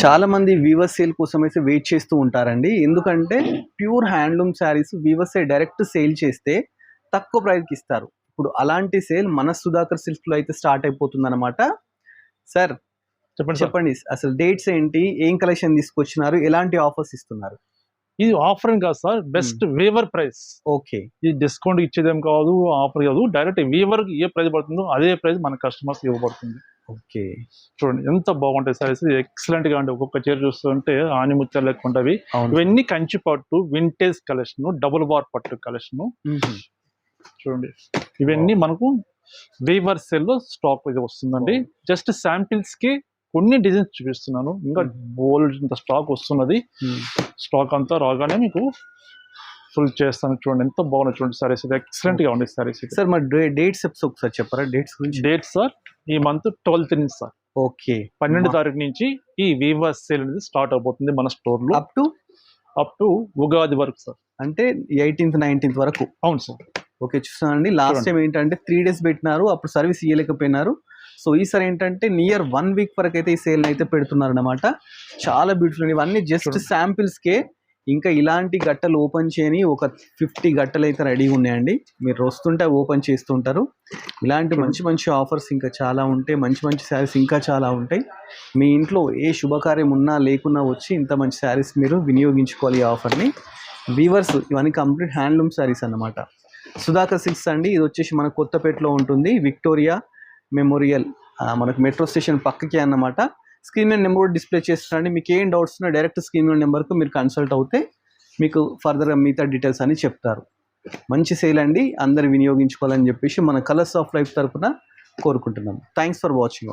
చాలా మంది weavers sale కోసం అయితే వెయిట్ చేస్తూ ఉంటారండి. ఎందుకంటే ప్యూర్ హ్యాండ్లూమ్ శారీస్ వీవర్సే డైరెక్ట్ సేల్ చేస్తే తక్కువ ప్రైస్‌కి ఇస్తారు. ఇప్పుడు అలాంటి సేల్ మన సుధాకర్ సిల్క్స్‌లో అయితే స్టార్ట్ అయిపోతుందన్నమాట. సార్ చెప్పండి సార్. చెప్పండి అసలు డేట్స్ ఏంటి? ఏం కలెక్షన్ తీసుకొచ్చినారు? ఎలాంటి ఆఫర్స్ ఇస్తున్నారు? ఇది ఆఫర్ అని కాదు sir, best weaver price. Okay. ఇది డిస్కౌంట్ ఇచ్చేదేం కాదు, ఆఫర్ కాదు. డైరెక్ట్ వీవర్ ఏ ప్రైస్ పడుతుందో అదే ప్రైస్ మన కస్టమర్స్ ఇవ్వబడుతుంది. ఓకే. చూడండి ఎంత బాగుంటాయి సారీస్, ఎక్సలెంట్ గా ఉంటాయి. ఒక్కొక్క చీర చూస్తుంటే ఆనిముత్యాలు లెక్క ఉంటవి. అవును. ఇవన్నీ కంచి పట్టు వింటేజ్ కలెక్షన్, డబుల్ బార్ పట్టు కలెక్షన్. చూడండి ఇవన్నీ మనకు వీవర్ సెల్ లో స్టాక్ ఇది వస్తుందండి. జస్ట్ శాంపిల్స్ కి కొన్ని డిజైన్స్ చూపిస్తున్నాను, ఇంకా బోల్డ్ ఇంత స్టాక్ వస్తున్నది. స్టాక్ అంతా రాగానే మీకు ఫుల్ చేస్తాను. చూడండి ఎంత బాగున్నాయి చూడండి సారీస్, ఎక్సలెంట్ గా ఉన్నాయి సారీస్. సార్ మరి డేట్స్ ఒకసారి చెప్పరా? డేట్స్ గురించి. డేట్ సార్ ఈ మంత్ 12th నుంచి సార్. ఓకే. 12వ తారీఖు నుంచి ఈ వీవర్ సేల్ అనేది స్టార్ట్ అవబోతుంది మన స్టోర్ లో. అప్ టు ఉగాది వరకు సార్. అంటే 18th 19th వరకు. అవును సార్. ఓకే. చూస్తానండి, లాస్ట్ టైం ఏంటంటే 3 days పెట్టినారు, అప్పుడు సర్వీస్ ఇవ్వలేకపోయినారు. సో ఈసారి ఏంటంటే నియర్ 1 week వరకు అయితే ఈ సేల్ అయితే పెడుతున్నారు అనమాట. చాలా బ్యూటిఫుల్. ఇవన్నీ జస్ట్ శాంపిల్స్కే. ఇంకా ఇలాంటి గట్టలు ఓపెన్ చేయని ఒక 50 గట్టలు అయితే రెడీగా ఉన్నాయండి. మీరు వస్తుంటే ఓపెన్ చేస్తుంటారు. ఇలాంటి మంచి మంచి ఆఫర్స్ ఇంకా చాలా ఉంటాయి. మంచి మంచి శారీస్ ఇంకా చాలా ఉంటాయి. మీ ఇంట్లో ఏ శుభకార్యం ఉన్నా లేకున్నా వచ్చి ఇంత మంచి శారీస్ మీరు వినియోగించుకోవాలి ఈ ఆఫర్ని. వీవర్స్ ఇవన్నీ కంప్లీట్ హ్యాండ్లూమ్ శారీస్ అన్నమాట. సుధాకర్ సిల్క్స్ అండి. ఇది వచ్చేసి మన కొత్తపేటలో ఉంటుంది, విక్టోరియా మెమోరియల్ మనకు మెట్రో స్టేషన్ పక్కకే అన్నమాట. స్క్రీన్ మీద నెంబర్ కూడా డిస్ప్లే చేస్తారండి. మీకు ఏం డౌట్స్ ఉన్నా డైరెక్ట్ స్క్రీన్ మీద నెంబర్కు మీరు కన్సల్ట్ అవుతే మీకు ఫర్దర్గా మిగతా డీటెయిల్స్ అని చెప్తారు. మంచి సేల్ అండి, అందరు వినియోగించుకోవాలని చెప్పేసి మన కలర్స్ ఆఫ్ లైఫ్ తరఫున కోరుకుంటున్నాం. Thanks for watching.